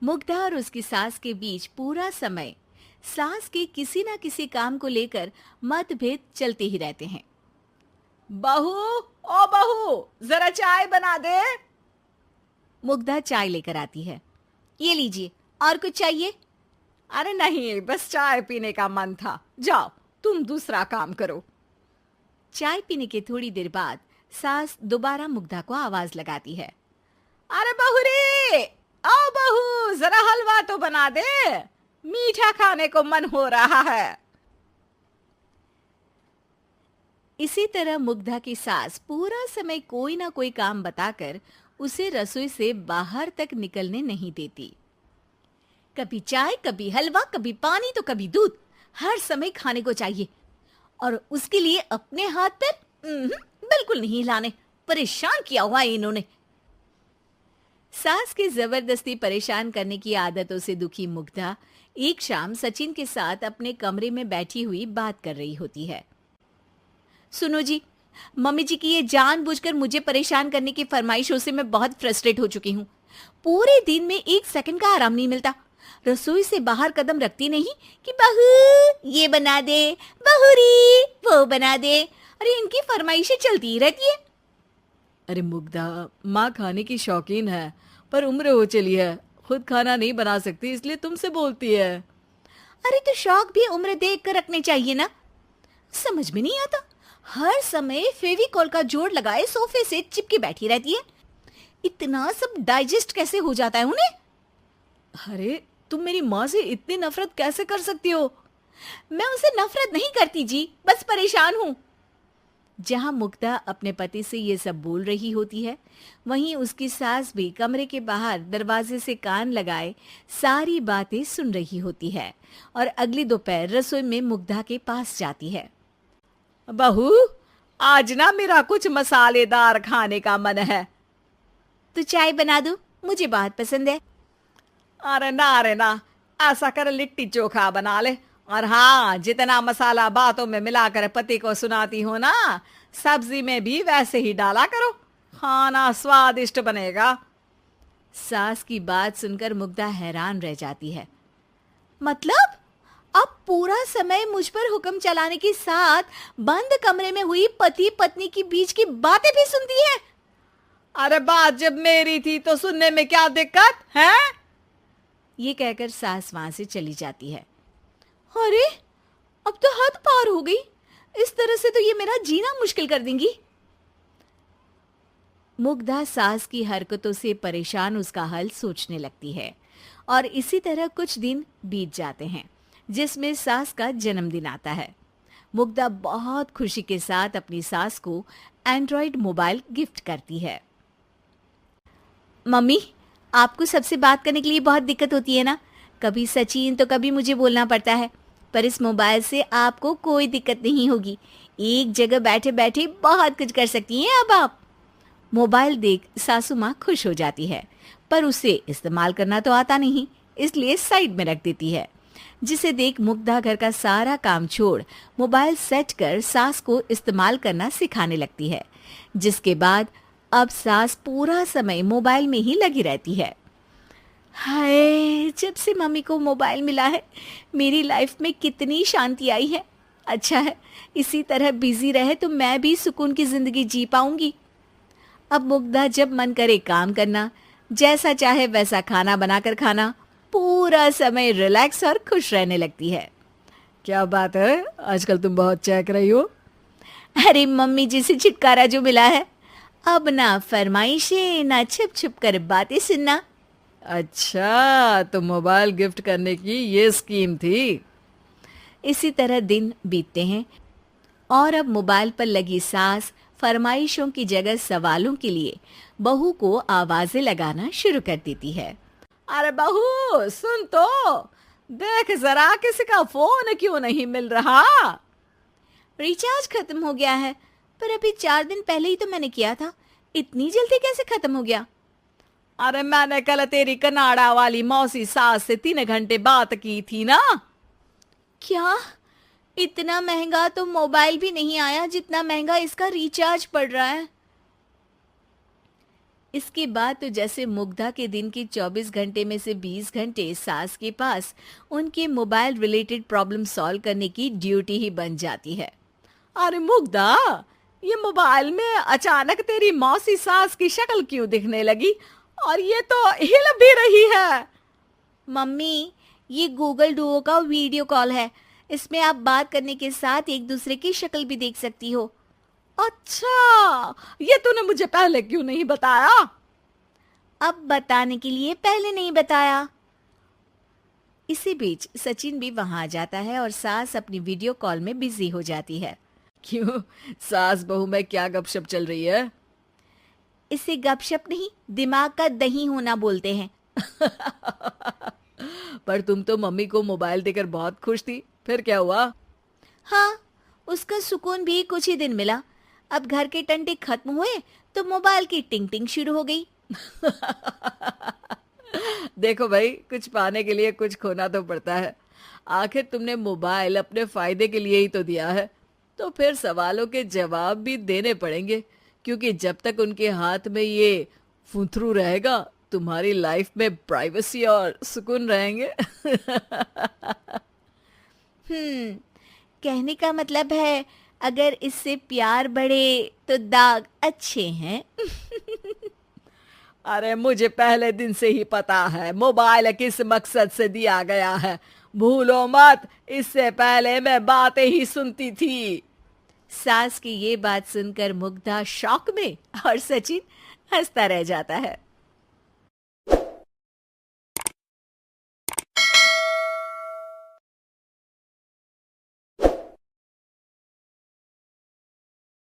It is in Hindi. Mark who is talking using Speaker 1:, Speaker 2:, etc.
Speaker 1: मुग्धा और उसकी सास के बीच पूरा समय सास के किसी न किसी काम को लेकर मतभेद चलते ही रहते हैं।
Speaker 2: बहू, ओ बहू, जरा चाय बना दे।
Speaker 1: मुग्धा चाय लेकर आती है। ये लीजिए, और कुछ चाहिए?
Speaker 2: अरे नहीं, बस चाय पीने का मन था। जाओ, तुम दूसरा काम करो।
Speaker 1: चाय पीने के थोड़ी देर बाद सास दोबारा मुग्धा को आवाज लगाती है।
Speaker 2: अरे बहू रे, आओ बहू, जरा हलवा तो बना दे, मीठा खाने को मन हो रहा है।
Speaker 1: इसी तरह मुग्धा की सास पूरा समय कोई ना कोई काम बताकर उसे रसोई से बाहर तक निकलने नहीं देती। कभी चाय, कभी हलवा, कभी पानी तो कभी दूध, हर समय खाने को चाहिए और उसके लिए अपने हाथ पैर बिल्कुल नहीं हिलाने। परेशान किया हुआ है इन्होंने। सास की जबरदस्ती परेशान करने की आदतों से दुखी मुग्धा एक शाम सचिन के साथ अपने कमरे में बैठी हुई बात कर रही होती है। सुनो जी, मम्मी जी की ये जानबूझकर मुझे परेशान करने की फरमाइशों से मैं बहुत फ्रस्ट्रेट हो चुकी हूँ। पूरे दिन में एक सेकंड का आराम नहीं मिलता। रसोई से बाहर कदम रखती नहीं कि बहू ये बना दे, बहुरी वो बना दे। अरे इनकी फरमाइशें चलती ही रहती है।
Speaker 2: अरे मुग्धा, माँ खाने की शौकीन है, पर उम्र हो चली है, खुद खाना नहीं बना सकती, इसलिए तुमसे बोलती है।
Speaker 1: अरे तो शौक भी उम्र देख कर रखने चाहिए ना। समझ में नहीं आता, हर समय फेविकॉल का जोड़ लगाए सोफे से चिपके बैठी रहती है। इतना सब डाइजेस्ट कैसे हो जाता है उन्हें?
Speaker 2: अरे तुम मेरी माँ से इतनी नफरत कैसे कर सकती हो?
Speaker 1: मैं उनसे नफरत नहीं करती जी, बस परेशान हूँ। जहां मुग्धा अपने पति से ये सब बोल रही होती है, वहीं उसकी सास भी कमरे के बाहर दरवाजे से कान लगाए सारी बातें सुन रही होती है और अगली दोपहर रसोई में मुग्धा के पास जाती है।
Speaker 2: बहू, आज ना मेरा कुछ मसालेदार खाने का मन है।
Speaker 1: तो चाय बना दूं? मुझे बहुत पसंद है।
Speaker 2: अरे ना, ऐसा कर लिट्टी चोखा बना ले। और हाँ, जितना मसाला बातों में मिलाकर पति को सुनाती हो ना, सब्जी में भी वैसे ही डाला करो, खाना स्वादिष्ट बनेगा।
Speaker 1: सास की बात सुनकर मुग्धा हैरान रह जाती है। मतलब अब पूरा समय मुझ पर हुक्म चलाने के साथ बंद कमरे में हुई पति पत्नी की बीच की बातें भी सुनती है?
Speaker 2: अरे बात जब मेरी थी तो सुनने में क्या दिक्कत है?
Speaker 1: ये कहकर सास वहां से चली जाती है। अरे अब तो हद पार हो गई। इस तरह से तो ये मेरा जीना मुश्किल कर देंगी। मुग्धा सास की हरकतों से परेशान उसका हल सोचने लगती है और इसी तरह कुछ दिन बीत जाते हैं, जिसमें सास का जन्मदिन आता है। मुग्धा बहुत खुशी के साथ अपनी सास को एंड्रॉइड मोबाइल गिफ्ट करती है। मम्मी, आपको सबसे बात करने के लिए बहुत दिक्कत होती है ना? कभी सचिन तो कभी मुझे बोलना पड़ता है, पर इस मोबाइल से आपको कोई दिक्कत नहीं होगी। एक जगह बैठे बैठे बहुत कुछ कर सकती हैं अब आप। मोबाइल देख सासू माँ खुश हो जाती है, पर उसे इस्तेमाल करना तो आता नहीं, इसलिए साइड में रख देती है। जिसे देख मुग्धा घर का सारा काम छोड़ मोबाइल सेट कर सास को इस्तेमाल करना सिखाने लगती है, जिसके बाद अब सास पूरा समय मोबाइल में ही लगी रहती है। हाय, जब से मम्मी को मोबाइल मिला है मेरी लाइफ में कितनी शांति आई है। अच्छा है, इसी तरह बिजी रहे तो मैं भी सुकून की जिंदगी जी पाऊंगी। अब मुग्धा जब मन करे काम करना, जैसा चाहे वैसा खाना बनाकर खाना, पूरा समय रिलैक्स और खुश रहने लगती है।
Speaker 2: क्या बात है, आजकल तुम बहुत चहक रही हो।
Speaker 1: अरे मम्मी जी से छुटकारा जो मिला है, अब ना फरमाइशें ना छुप छुप कर बातें सुनना।
Speaker 2: अच्छा, तो मोबाइल गिफ्ट करने की ये स्कीम थी।
Speaker 1: इसी तरह दिन बीतते हैं और अब मोबाइल पर लगी सास फरमाइशों की जगह सवालों के लिए बहू को आवाजें लगाना शुरू कर देती है।
Speaker 2: अरे बहू सुन तो, देख जरा किसी का फोन क्यों नहीं मिल रहा?
Speaker 1: रिचार्ज खत्म हो गया है, पर अभी 4 दिन पहले ही तो मैंने किया था। इतनी जल्दी कैसे खत्म हो गया?
Speaker 2: अरे मैंने कल तेरी कनाडा वाली मौसी सास से 3 घंटे बात की थी ना।
Speaker 1: क्या? इतना महंगा तो मोबाइल भी नहीं आया जितना महंगा इसका रिचार्ज पड़ रहा है। इसके बाद तो जैसे मुग्धा के दिन के 24 घंटे में से 20 घंटे सास के पास उनके मोबाइल रिलेटेड प्रॉब्लम सॉल्व करने की ड्यूटी ही बन जाती है।
Speaker 2: अरे मुग्धा, ये मोबाइल में अचानक तेरी मौसी सास की शक्ल क्यों दिखने लगी? और ये तो हिल भी रही है।
Speaker 1: मम्मी, ये गूगल डुओ का वीडियो कॉल है। इसमें आप बात करने के साथ एक दूसरे की शक्ल भी देख सकती हो।
Speaker 2: अच्छा, ये तूने मुझे पहले क्यों नहीं बताया?
Speaker 1: अब बताने के लिए पहले नहीं बताया। इसी बीच सचिन भी वहां आ जाता है और सास अपनी वीडियो कॉल में बिजी हो जाती है।
Speaker 2: क्यों, सास बहू में क्या गपशप चल रही है?
Speaker 1: इसे गपशप नहीं, दिमाग का दही होना बोलते हैं।
Speaker 2: पर तुम तो मम्मी को मोबाइल देकर बहुत खुश थी, फिर क्या हुआ?
Speaker 1: हाँ, उसका सुकून भी कुछ ही दिन मिला। अब घर के टंटे खत्म हुए तो मोबाइल की टिंग टिंग शुरू हो गई।
Speaker 2: देखो भाई, कुछ पाने के लिए कुछ खोना तो पड़ता है। आखिर तुमने मोबाइल अपने फायदे के लिए ही तो दिया है, तो फिर सवालों के जवाब भी देने पड़ेंगे, क्योंकि जब तक उनके हाथ में ये फुंथरू रहेगा, तुम्हारी लाइफ में प्राइवेसी और सुकून रहेंगे।
Speaker 1: कहने का मतलब है अगर इससे प्यार बढ़े तो दाग अच्छे हैं।
Speaker 2: अरे मुझे पहले दिन से ही पता है मोबाइल किस मकसद से दिया गया है। भूलो मत, इससे पहले मैं बातें ही सुनती थी।
Speaker 1: सास की ये बात सुनकर मुग्धा शॉक में और सचिन हंसता रह जाता है।